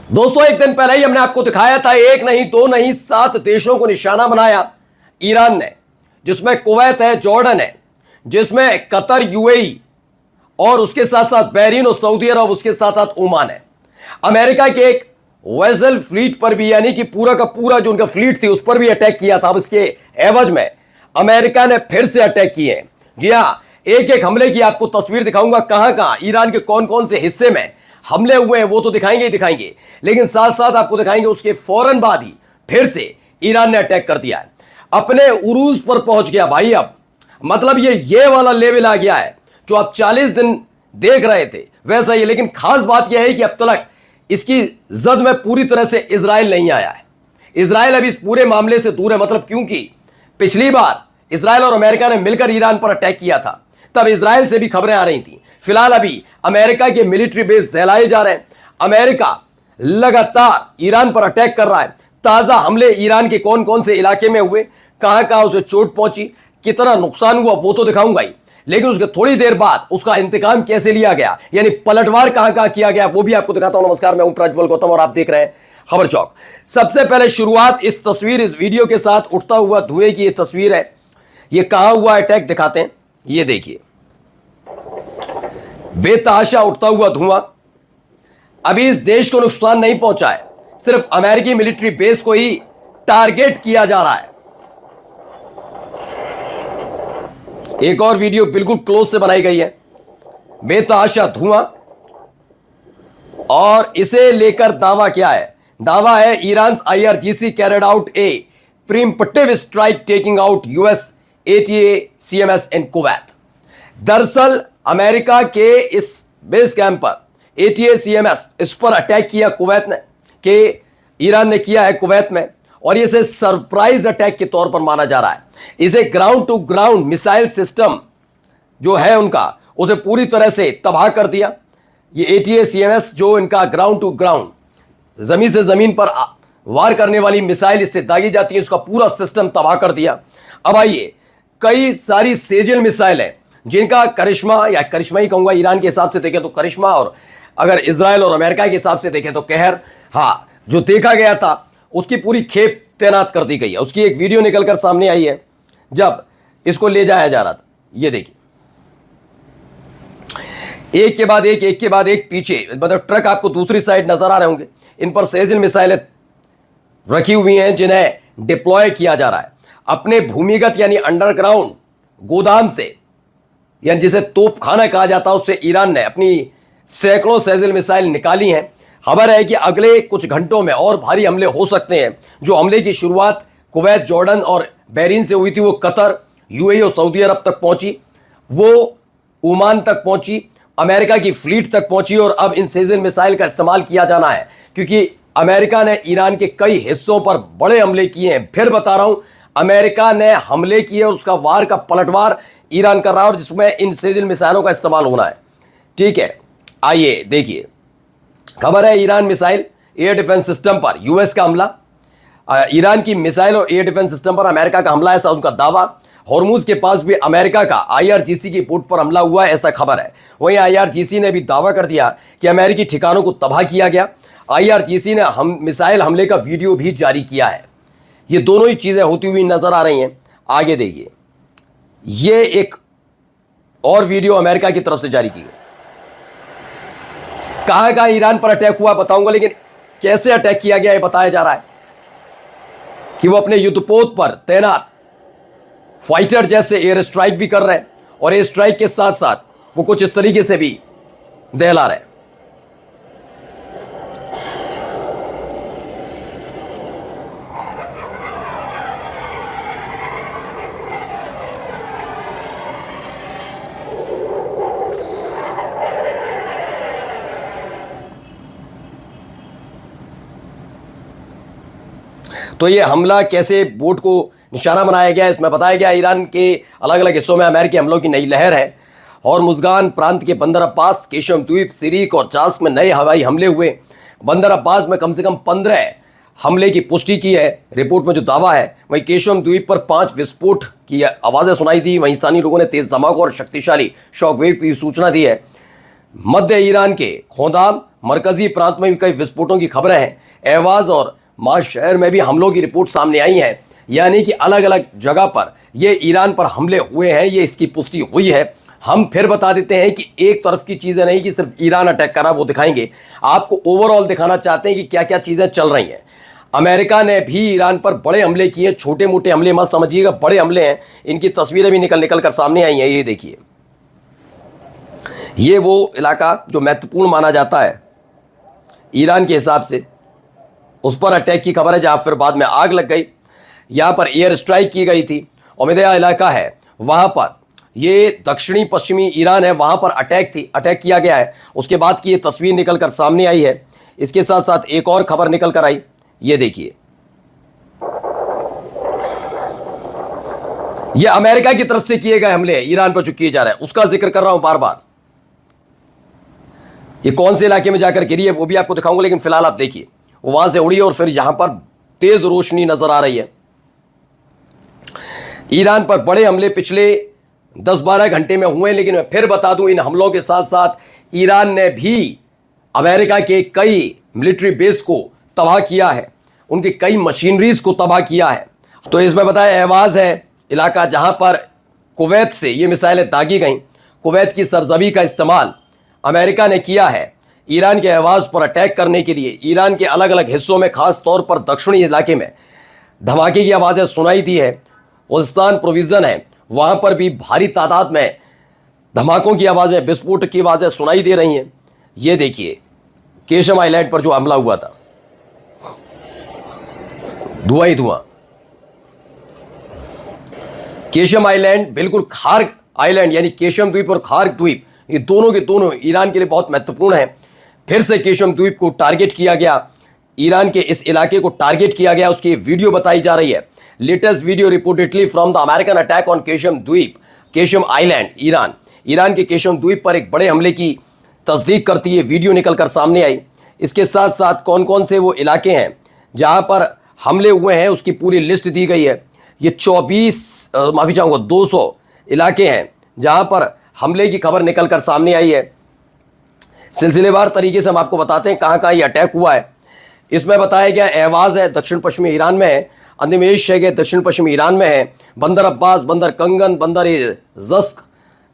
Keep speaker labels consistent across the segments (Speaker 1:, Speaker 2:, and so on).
Speaker 1: दोस्तों, एक दिन पहले ही हमने आपको दिखाया था, एक नहीं दो नहीं 7 देशों को निशाना बनाया ईरान ने, जिसमें कुवैत है, जॉर्डन है, जिसमें कतर, यूएई और उसके साथ साथ बहरीन और सऊदी अरब, उसके साथ साथ ओमान है। अमेरिका के एक वेसल फ्लीट पर भी, यानी कि पूरा का पूरा जो उनका फ्लीट थी उस पर भी अटैक किया था। अब इसके एवज में अमेरिका ने फिर से अटैक किए। जी हां, एक एक हमले की आपको तस्वीर दिखाऊंगा, कहां कहां ईरान के कौन कौन से हिस्से में हमले हुए हैं वो तो दिखाएंगे ही दिखाएंगे, लेकिन साथ साथ आपको दिखाएंगे उसके फौरन बाद ही फिर से ईरान ने अटैक कर दिया है, अपने उरूज पर पहुंच गया भाई। अब मतलब ये वाला लेवल आ गया है जो आप 40 दिन देख रहे थे वैसा ही। लेकिन खास बात यह है कि अब तक इसकी जद में पूरी तरह से इजराइल नहीं आया है। इजराइल अब इस पूरे मामले से दूर है, मतलब क्योंकि पिछली बार इजराइल और अमेरिका ने मिलकर ईरान पर अटैक किया था, तब इजराइल से भी खबरें आ रही थी। फिलहाल अभी अमेरिका के मिलिट्री बेस दहलाए जा रहे हैं। अमेरिका लगातार ईरान पर अटैक कर रहा है। ताजा हमले ईरान के कौन कौन से इलाके में हुए, कहां कहां उसे चोट पहुंची, कितना नुकसान हुआ वो तो दिखाऊंगा ही, लेकिन उसके थोड़ी देर बाद उसका इंतकाम कैसे लिया गया, यानी पलटवार कहां कहां किया गया वो भी आपको दिखाता हूं। नमस्कार, मैं हूं प्रज्वल गौतम और आप देख रहे हैं खबर चौक। सबसे पहले शुरुआत इस वीडियो के साथ उठता हुआ धुएं की ये तस्वीर है। ये कहां हुआ अटैक दिखाते हैं, ये देखिए, बेतहाशा उठता हुआ धुआं। अभी इस देश को नुकसान नहीं पहुंचा है, सिर्फ अमेरिकी मिलिट्री बेस को ही टारगेट किया जा रहा है। एक और वीडियो बिल्कुल क्लोज से बनाई गई है, बेतहाशा धुआं, और इसे लेकर दावा क्या है? दावा है Iran IRGC carried out a preemptive strike taking out US ATACMS in Kuwait. दरअसल अमेरिका के इस बेस कैंप पर ATACMS, इस पर अटैक किया कुवैत ने, कि ईरान ने किया है कुवैत में, और इसे सरप्राइज अटैक के तौर पर माना जा रहा है। इसे ground to ground missile system जो है उनका, उसे पूरी तरह से तबाह कर दिया। ये ATACMS जो इनका ग्राउंड टू ग्राउंड जमीन से जमीन पर वार करने वाली मिसाइल इससे दागी जाती है, उसका पूरा सिस्टम तबाह कर दिया। अब आइए, कई सारी सेजल मिसाइल है जिनका करिश्मा, या करिश्मा ही कहूंगा, ईरान के हिसाब से देखें तो करिश्मा, और अगर इजराइल और अमेरिका के हिसाब से देखें तो कहर। हाँ, जो देखा गया था उसकी पूरी खेप तैनात कर दी गई है। उसकी एक वीडियो निकलकर सामने आई है जब इसको ले जाया जा रहा था। ये देखिए, एक के बाद एक पीछे, मतलब ट्रक आपको दूसरी साइड नजर आ रहे होंगे, इन पर सेजल मिसाइलें रखी हुई हैं जिन्हें डिप्लॉय किया जा रहा है अपने भूमिगत यानी अंडरग्राउंड गोदाम से, यानी जिसे तोपखाना कहा जाता है, उससे ईरान ने अपनी सैकड़ों सेजल मिसाइल निकाली हैं। खबर है कि अगले कुछ घंटों में और भारी हमले हो सकते हैं। जो हमले की शुरुआत कुवैत, जॉर्डन और बहरीन से हुई थी, वो कतर, यूएई और सऊदी अरब तक पहुंची, वो ओमान तक पहुंची, अमेरिका की फ्लीट तक पहुंची, और अब इन सेजल मिसाइल का इस्तेमाल किया जाना है क्योंकि अमेरिका ने ईरान के कई हिस्सों पर बड़े हमले किए हैं। फिर बता रहा हूं, अमेरिका ने हमले किए और उसका वार का पलटवार ईरान कर रहा है, और जिसमें इन सेजल मिसाइलों का इस्तेमाल होना है। ठीक है, आइए देखिए, खबर है Iran missile air defence system पर यूएस का हमला। ईरान की मिसाइल और एयर डिफेंस सिस्टम पर अमेरिका का हमला, ऐसा उनका दावा। हॉर्मुज के पास भी अमेरिका का IRGC की पोर्ट पर हमला हुआ है, ऐसा खबर है। वहीं IRGC ने भी दावा कर दिया कि अमेरिकी ठिकानों को तबाह किया गया। IRGC ने मिसाइल हमले का वीडियो भी जारी किया है। ये दोनों ही चीजें होती हुई नजर आ रही हैं। आगे देखिए, ये एक और वीडियो अमेरिका की तरफ से जारी की गई। कहां कहां ईरान पर अटैक हुआ बताऊंगा, लेकिन कैसे अटैक किया गया ये बताया जा रहा है कि वो अपने युद्धपोत पर तैनात फाइटर जैसे एयर स्ट्राइक भी कर रहे हैं, और एयर स्ट्राइक के साथ साथ वो कुछ इस तरीके से भी दहला रहे हैं। तो ये हमला कैसे बोट को निशाना बनाया गया, इसमें बताया गया ईरान के अलग अलग हिस्सों में अमेरिकी हमलों की नई लहर है। और मुज़गान प्रांत के बंदर अब्बास, केशम द्वीप, सिरीक और चास में नए हवाई हमले हुए। बंदर अब्बास में कम से कम 15 हमले की पुष्टि की है रिपोर्ट में जो दावा है। वहीं केशम द्वीप पर 5 विस्फोट की आवाज़ें सुनाई दी। वहीं स्थानीय लोगों ने तेज़ धमाकों और शक्तिशाली शॉकवेव की सूचना दी है। मध्य ईरान के खोदाम मरकजी प्रांत में भी कई विस्फोटों की खबरें हैं। एवाज और माश शहर में भी हमलों की रिपोर्ट सामने आई है, यानी कि अलग अलग जगह पर ये ईरान पर हमले हुए हैं, ये इसकी पुष्टि हुई है। हम फिर बता देते हैं कि एक तरफ की चीज़ें नहीं कि सिर्फ ईरान अटैक करा, वो दिखाएंगे आपको। ओवरऑल दिखाना चाहते हैं कि क्या क्या चीज़ें चल रही हैं। अमेरिका ने भी ईरान पर बड़े हमले किए, छोटे मोटे हमले मत समझिएगा, बड़े हमले हैं। इनकी तस्वीरें भी निकल कर सामने आई हैं। ये देखिए, ये वो इलाका जो महत्वपूर्ण माना जाता है ईरान के हिसाब से, उस पर अटैक की खबर है, जहां फिर बाद में आग लग गई। यहां पर एयर स्ट्राइक की गई थी। उमेदिया इलाका है, वहां पर ये दक्षिणी पश्चिमी ईरान है, वहां पर अटैक किया गया है। उसके बाद की ये तस्वीर निकल कर सामने आई है। इसके साथ साथ एक और खबर निकल कर आई, ये देखिए, ये अमेरिका की तरफ से किए गए हमले ईरान पर जो किए जा रहे हैं, उसका जिक्र कर रहा हूं बार बार। ये कौन से इलाके में जाकर गिरी है वो भी आपको दिखाऊंगा, लेकिन फिलहाल आप देखिए, वो वहां से उड़ी है और फिर यहां पर तेज रोशनी नजर आ रही है। ईरान पर बड़े हमले पिछले 10-12 घंटे में हुए, लेकिन मैं फिर बता दूं, इन हमलों के साथ साथ ईरान ने भी अमेरिका के कई मिलिट्री बेस को तबाह किया है, उनकी कई मशीनरीज को तबाह किया है। तो इसमें बताया एवाज है इलाका, जहां पर कुवैत से ये मिसाइलें दागी गईं। कुवैत की सरजमी का इस्तेमाल अमेरिका ने किया है ईरान के एवाज पर अटैक करने के लिए। ईरान के अलग अलग हिस्सों में, खास तौर पर दक्षिणी इलाके में धमाके की आवाज़ें सुनाई दी है। खुज़स्तान प्रोविज़न है, वहाँ पर भी भारी तादाद में धमाकों की आवाज़ें, विस्फोट की आवाज़ें सुनाई दे रही हैं। ये देखिए, केशम आइलैंड पर जो हमला हुआ था, धुआं ही धुआं। केशम आइलैंड बिल्कुल खार्ग आइलैंड, यानी केशम द्वीप और खार्ग द्वीप, ये दोनों के दोनों ईरान के लिए बहुत महत्वपूर्ण है। फिर से केशम द्वीप को टारगेट किया गया, ईरान के इस इलाके को टारगेट किया गया, उसकी वीडियो बताई जा रही है। Latest video reportedly from the American attack on Qeshm द्वीप, केशम आइलैंड, ईरान के केशम द्वीप पर एक बड़े हमले की तस्दीक करती है वीडियो निकलकर सामने आई। इसके साथ साथ कौन कौन से वो इलाके हैं जहां पर हमले हुए हैं, उसकी पूरी लिस्ट दी गई है। ये 200 इलाके हैं जहां पर हमले की खबर निकलकर सामने आई है। सिलसिलेवार तरीके से हम आपको बताते हैं कहां कहां ये अटैक हुआ है। इसमें बताया गया एवाज है, दक्षिण पश्चिमी ईरान में है। अंदमेश है, दक्षिण पश्चिमी ईरान में है। बंदर अब्बास, बंदर कंगन, बंदर ए जस्क,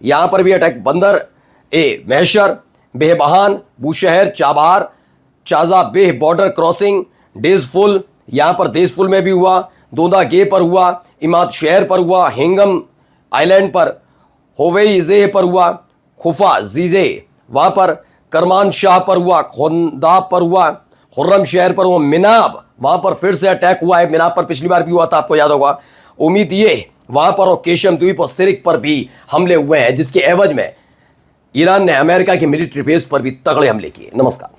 Speaker 1: यहाँ पर भी अटैक। बंदर ए मैशर, बेहबहान, बूशहर, चाबार, चाजा बेह बॉर्डर क्रॉसिंग, डेजफुल, यहाँ पर देशफुल में भी हुआ। दोदा गे पर हुआ, इमाद शहर पर हुआ, हेंगम आइलैंड पर, होवेइजे पर हुआ, खुफा जीजे वहाँ पर, करमान शाह पर हुआ, खोंदाब पर हुआ, खुर्रम शहर पर हुआ, मिनाब वहाँ पर फिर से अटैक हुआ है। मिनाब पर पिछली बार भी हुआ था, आपको याद होगा। उम्मीद ये वहाँ पर, और केशम द्वीप और सिरिक पर भी हमले हुए हैं, जिसके एवज में ईरान ने अमेरिका की मिलिट्री बेस पर भी तगड़े हमले किए। नमस्कार।